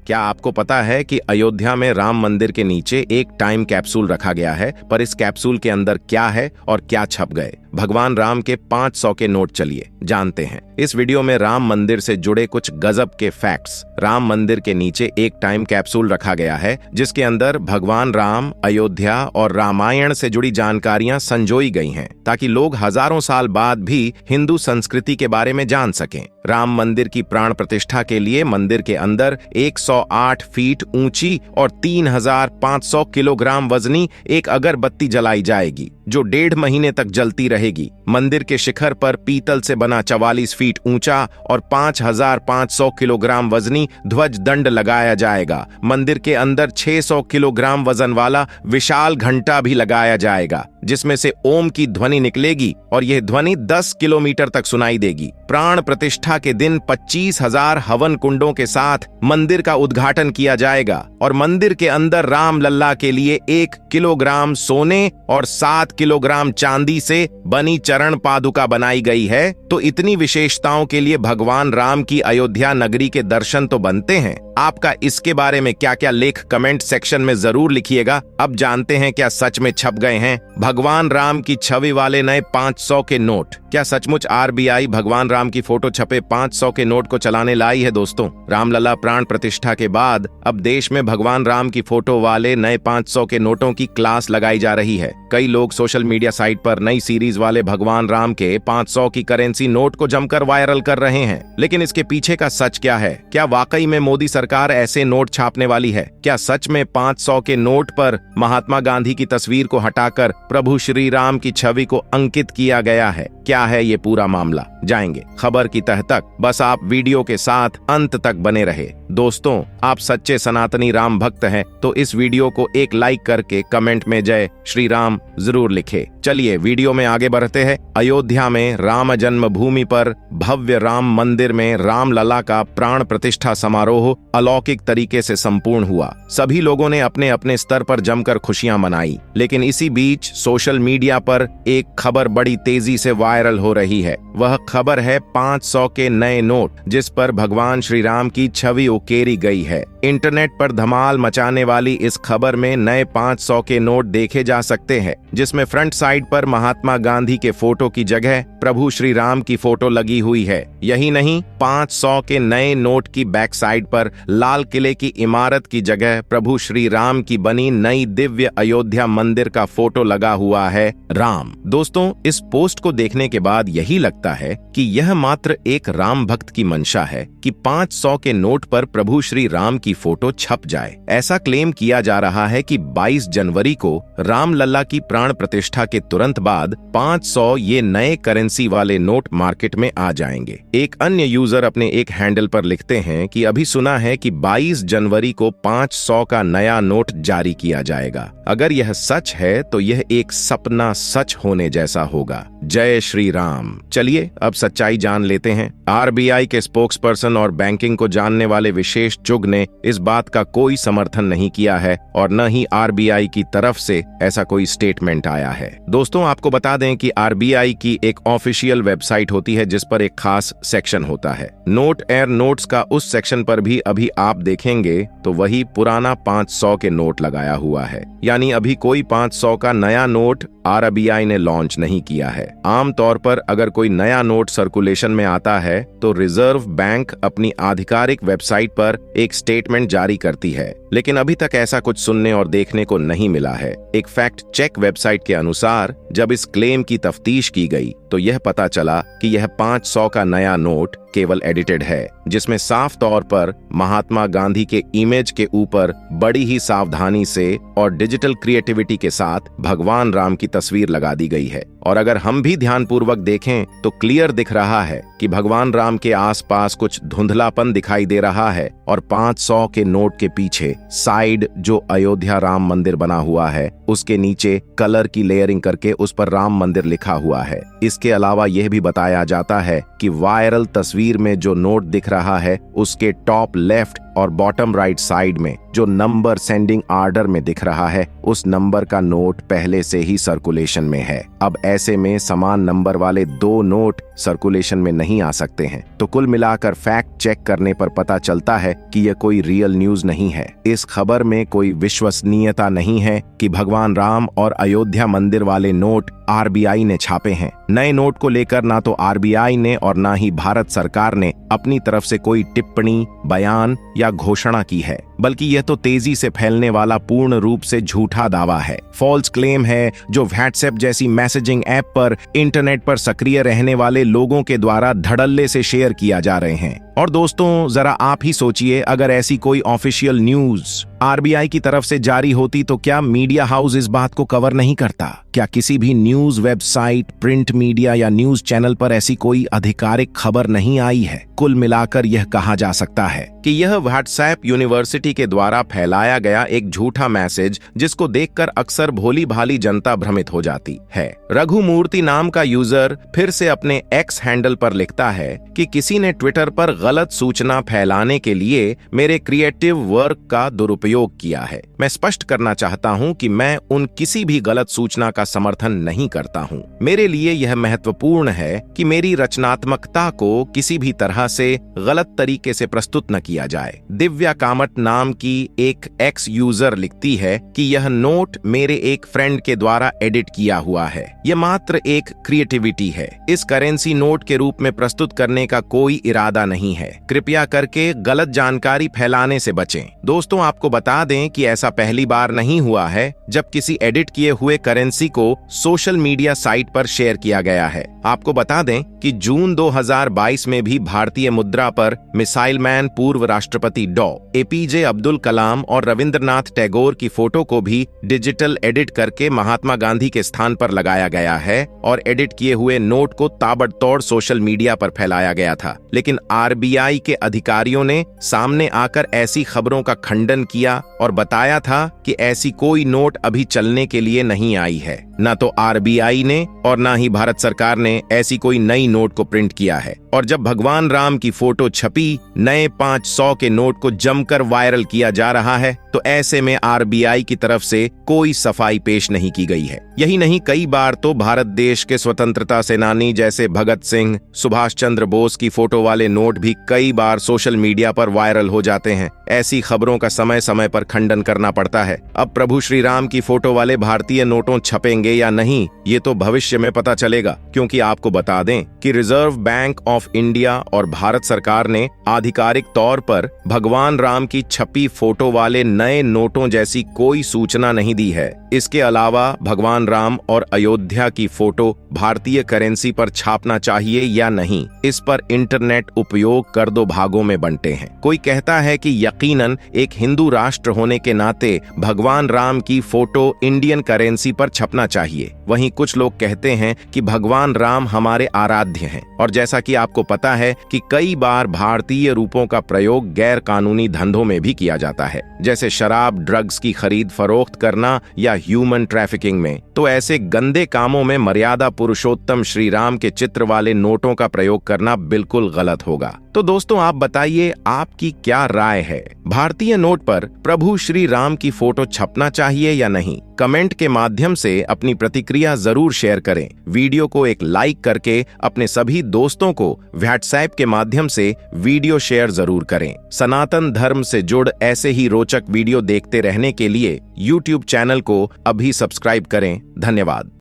क्या आपको पता है कि अयोध्या में राम मंदिर के नीचे एक टाइम कैप्सूल रखा गया है, पर इस कैप्सूल के अंदर क्या है और क्या छप गए? भगवान राम के 500 के नोट, चलिए जानते हैं। इस वीडियो में राम मंदिर से जुड़े कुछ गजब के फैक्ट्स। राम मंदिर के नीचे एक टाइम कैप्सूल रखा गया है जिसके अंदर भगवान राम, अयोध्या और रामायण से जुड़ी जानकारियां संजोई गई हैं, ताकि लोग हजारों साल बाद भी हिंदू संस्कृति के बारे में जान सकें। राम मंदिर की प्राण प्रतिष्ठा के लिए मंदिर के अंदर 108 फीट ऊंची और 3500 किलोग्राम वजनी एक अगरबत्ती जलाई जाएगी, जो 1.5 महीने तक जलती रहेगी। मंदिर के शिखर पर पीतल से बना 44 फीट ऊंचा और 5500 किलोग्राम वजनी ध्वज दंड लगाया जाएगा। मंदिर के अंदर 600 किलोग्राम वजन वाला विशाल घंटा भी लगाया जाएगा, जिसमें से ओम की ध्वनि निकलेगी और यह ध्वनि 10 किलोमीटर तक सुनाई देगी। प्राण प्रतिष्ठा के दिन 25,000 हवन कुंडों के साथ मंदिर का उद्घाटन किया जाएगा और मंदिर के अंदर राम लल्ला के लिए 1 किलोग्राम सोने और 7 किलोग्राम चांदी से बनी चरण पादुका बनाई गई है। तो इतनी विशेषताओं के लिए भगवान राम की अयोध्या नगरी के दर्शन तो बनते हैं। आपका इसके बारे में क्या क्या लेख कमेंट सेक्शन में जरूर लिखिएगा। अब जानते हैं क्या सच में छप गए हैं भगवान राम की छवि वाले नए 500 के नोट। क्या सचमुच आरबीआई भगवान राम की फोटो छपे 500 के नोट को चलाने लाई है? दोस्तों, रामलला प्राण प्रतिष्ठा के बाद अब देश में भगवान राम की फोटो वाले नए 500 के नोटों की क्लास लगाई जा रही है। कई लोग सोशल मीडिया साइट पर नई सीरीज वाले भगवान राम के 500 की करेंसी नोट को जमकर वायरल कर रहे हैं। लेकिन इसके पीछे का सच क्या है? क्या वाकई में मोदी सरकार ऐसे नोट छापने वाली है? क्या सच में 500 के नोट पर महात्मा गांधी की तस्वीर को हटाकर प्रभु श्री राम की छवि को अंकित किया गया है? क्या है ये पूरा मामला? जाएंगे खबर की तह तक, बस आप वीडियो के साथ अंत तक बने रहे। दोस्तों, आप सच्चे सनातनी राम भक्त हैं तो इस वीडियो को एक लाइक करके कमेंट में जय श्री राम जरूर लिखे। चलिए वीडियो में आगे बढ़ते हैं। अयोध्या में राम जन्मभूमि पर भव्य राम मंदिर में रामलला का प्राण प्रतिष्ठा समारोह अलौकिक तरीके से संपूर्ण हुआ। सभी लोगों ने अपने अपने स्तर पर जमकर खुशियां मनाई। लेकिन इसी बीच सोशल मीडिया पर एक खबर बड़ी तेजी से वायरल हो रही है। वह खबर है 500 के नए नोट, जिस पर भगवान श्री राम की छवि उकेरी गई है। इंटरनेट पर धमाल मचाने वाली इस खबर में नए 500 के नोट देखे जा सकते हैं, जिसमें फ्रंट साइड पर महात्मा गांधी के फोटो की जगह प्रभु श्री राम की फोटो लगी हुई है। यही नहीं, 500 के नए नोट की बैक साइड पर लाल किले की इमारत की जगह प्रभु श्री राम की बनी नई दिव्य अयोध्या मंदिर का फोटो लगा हुआ है राम। दोस्तों, इस पोस्ट को देखने के बाद यही लगता है कि यह मात्र एक राम भक्त की मंशा है कि 500 के नोट पर प्रभु श्री राम की फोटो छप जाए। ऐसा क्लेम किया जा रहा है कि 22 जनवरी को रामलला की प्राण प्रतिष्ठा के तुरंत बाद 500 ये नए करेंसी वाले नोट मार्केट में आ जाएंगे। एक अन्य यूजर अपने एक हैंडल पर लिखते हैं कि अभी सुना है कि 22 जनवरी को 500 का नया नोट जारी किया जाएगा। अगर यह सच है तो यह एक सपना सच होने जैसा होगा। जय श्री राम। चलिए अब सच्चाई जान लेते हैं। आरबीआई के स्पोक्सपर्सन और बैंकिंग को जानने वाले विशेष चुग ने इस बात का कोई समर्थन नहीं किया है और न ही आरबीआई की तरफ से ऐसा कोई स्टेटमेंट आया है। दोस्तों, आपको बता दें कि आरबीआई की एक ऑफिशियल वेबसाइट होती है जिस पर एक खास सेक्शन होता है। नोट एयर नोट्स का उस सेक्शन पर भी अभी आप देखेंगे तो वही पुराना 500 के नोट लगाया हुआ है। यानी अभी कोई 500 का नया नोट आरबीआई ने लॉन्च नहीं किया है। आमतौर पर अगर कोई नया नोट सर्कुलेशन में आता है तो रिजर्व बैंक अपनी आधिकारिक वेबसाइट पर एक स्टेटमेंट जारी करती है, लेकिन अभी तक ऐसा कुछ सुनने और देखने को नहीं मिला है। एक फैक्ट चेक वेबसाइट के अनुसार जब इस क्लेम की तफ्तीश की गई तो यह पता चला कि यह 500 का नया नोट केवल एडिटेड है, जिसमें साफ तौर पर महात्मा गांधी के इमेज के ऊपर बड़ी ही सावधानी से और डिजिटल क्रिएटिविटी के साथ भगवान राम की तस्वीर लगा दी गई है। और अगर हम भी ध्यानपूर्वक देखें तो क्लियर दिख रहा है कि भगवान राम के आसपास कुछ धुंधलापन दिखाई दे रहा है और 500 के नोट के पीछे साइड जो अयोध्या राम मंदिर बना हुआ है उसके नीचे कलर की लेयरिंग करके उस पर राम मंदिर लिखा हुआ है। इसके अलावा यह भी बताया जाता है कि वायरल तस्वीर में जो नोट दिख रहा है उसके टॉप लेफ्ट और बॉटम राइट साइड में जो नंबर सेंडिंग आर्डर में दिख रहा है उस नंबर का नोट पहले से ही सर्कुलेशन में है। अब ऐसे में समान नंबर वाले 2 नोट सर्कुलेशन में नहीं आ सकते हैं। तो कुल मिलाकर फैक्ट चेक करने पर पता चलता है कि यह कोई रियल न्यूज नहीं है। इस खबर में कोई विश्वसनीयता नहीं है कि भगवान राम और अयोध्या मंदिर वाले नोट आरबीआई ने छापे हैं। नए नोट को लेकर ना तो आरबीआई ने और ना ही भारत सरकार ने अपनी तरफ से कोई टिप्पणी, बयान या घोषणा की है, बल्कि यह तो तेजी से फैलने वाला पूर्ण रूप से झूठा दावा है, फॉल्स क्लेम है, जो व्हाट्सएप जैसी मैसेजिंग ऐप पर इंटरनेट पर सक्रिय रहने वाले लोगों के द्वारा धड़ल्ले से शेयर किया जा रहे हैं। और दोस्तों, जरा आप ही सोचिए, अगर ऐसी कोई ऑफिशियल न्यूज आरबीआई की तरफ से जारी होती तो क्या मीडिया हाउस इस बात को कवर नहीं करता? क्या किसी भी न्यूज वेबसाइट, प्रिंट मीडिया या न्यूज चैनल पर ऐसी कोई आधिकारिक खबर नहीं आई है? कुल मिलाकर यह कहा जा सकता है कि यह व्हाट्सएप यूनिवर्सिटी के द्वारा फैलाया गया एक झूठा मैसेज, जिसको देखकर अक्सर भोली भाली जनता भ्रमित हो जाती है। रघुमूर्ति नाम का यूजर फिर से अपने एक्स हैंडल पर लिखता है कि किसी ने ट्विटर पर गलत सूचना फैलाने के लिए मेरे क्रिएटिव वर्क का दुरुपयोग किया है। मैं स्पष्ट करना चाहता हूं कि मैं उन किसी भी गलत सूचना का समर्थन नहीं करता हूं। मेरे लिए यह महत्वपूर्ण है कि मेरी रचनात्मकता को किसी भी तरह से गलत तरीके से प्रस्तुत न किया जाए। दिव्या कामत नाम की एक एक्स यूजर लिखती है कि यह नोट मेरे एक फ्रेंड के द्वारा एडिट किया हुआ है। यह मात्र एक क्रिएटिविटी है। इस करेंसी नोट के रूप में प्रस्तुत करने का कोई इरादा नहीं है। कृपया करके गलत जानकारी फैलाने से बचें। दोस्तों, आपको बता दें कि ऐसा पहली बार नहीं हुआ है जब किसी एडिट किए हुए करेंसी को सोशल मीडिया साइट पर शेयर किया गया है। आपको बता दें कि जून 2022 में भी भारतीय मुद्रा पर मिसाइल मैन, पूर्व राष्ट्रपति डॉ. एपीजे अब्दुल कलाम और रविंद्रनाथ टैगोर की फोटो को भी डिजिटल एडिट करके महात्मा गांधी के स्थान पर लगाया गया है और एडिट किए हुए नोट को ताबड़तोड़ सोशल मीडिया पर फैलाया गया था। लेकिन आरबीआई के अधिकारियों ने सामने आकर ऐसी खबरों का खंडन किया और बताया था कि ऐसी कोई नोट अभी चलने के लिए नहीं आई है। न तो आरबीआई ने और न ही भारत सरकार ने ऐसी कोई नई नोट को प्रिंट किया है। और जब भगवान राम की फोटो छपी नए 500 के नोट को जमकर वायरल किया जा रहा है, तो ऐसे में आरबीआई की तरफ से कोई सफाई पेश नहीं की गई है। यही नहीं, कई बार तो भारत देश के स्वतंत्रता सेनानी जैसे भगत सिंह, सुभाष चंद्र बोस की फोटो वाले नोट भी कई बार सोशल मीडिया पर वायरल हो जाते हैं। ऐसी खबरों का समय समय पर खंडन करना पड़ता है। अब प्रभु श्री राम की फोटो वाले भारतीय नोटों छपेंगे या नहीं, ये तो भविष्य में पता चलेगा, क्योंकि आपको बता दें कि रिजर्व बैंक ऑफ इंडिया और भारत सरकार ने आधिकारिक तौर पर भगवान राम की छपी फोटो वाले नए नोटों जैसी कोई सूचना नहीं दी है। इसके अलावा भगवान राम और अयोध्या की फोटो भारतीय करेंसी पर छापना चाहिए या नहीं, इस पर इंटरनेट उपयोग कर दो भागों में बंटे हैं। कोई कहता है कि यकीनन एक हिंदू राष्ट्र होने के नाते भगवान राम की फोटो इंडियन करेंसी पर छपना चाहिए। वहीं कुछ लोग कहते हैं कि भगवान राम हमारे आराध्य हैं। और जैसा कि आपको पता है कि कई बार भारतीय रूपों का प्रयोग गैर कानूनी धंधों में भी किया जाता है, जैसे शराब, ड्रग्स की खरीद फरोख्त करना या ह्यूमन ट्रैफिकिंग में। तो ऐसे गंदे कामों में मर्यादा पुरुषोत्तम श्री राम के चित्र वाले नोटों का प्रयोग करना बिल्कुल गलत होगा। तो दोस्तों, आप बताइए, आपकी क्या राय है? भारतीय नोट पर प्रभु श्री राम की फोटो छपना चाहिए या नहीं? कमेंट के माध्यम से अपनी प्रतिक्रिया जरूर शेयर करें। वीडियो को एक लाइक करके अपने सभी दोस्तों को व्हाट्सएप के माध्यम से वीडियो शेयर जरूर करें। सनातन धर्म से जुड़ ऐसे ही रोचक वीडियो देखते रहने के लिए यूट्यूब चैनल को अभी सब्सक्राइब करें। धन्यवाद।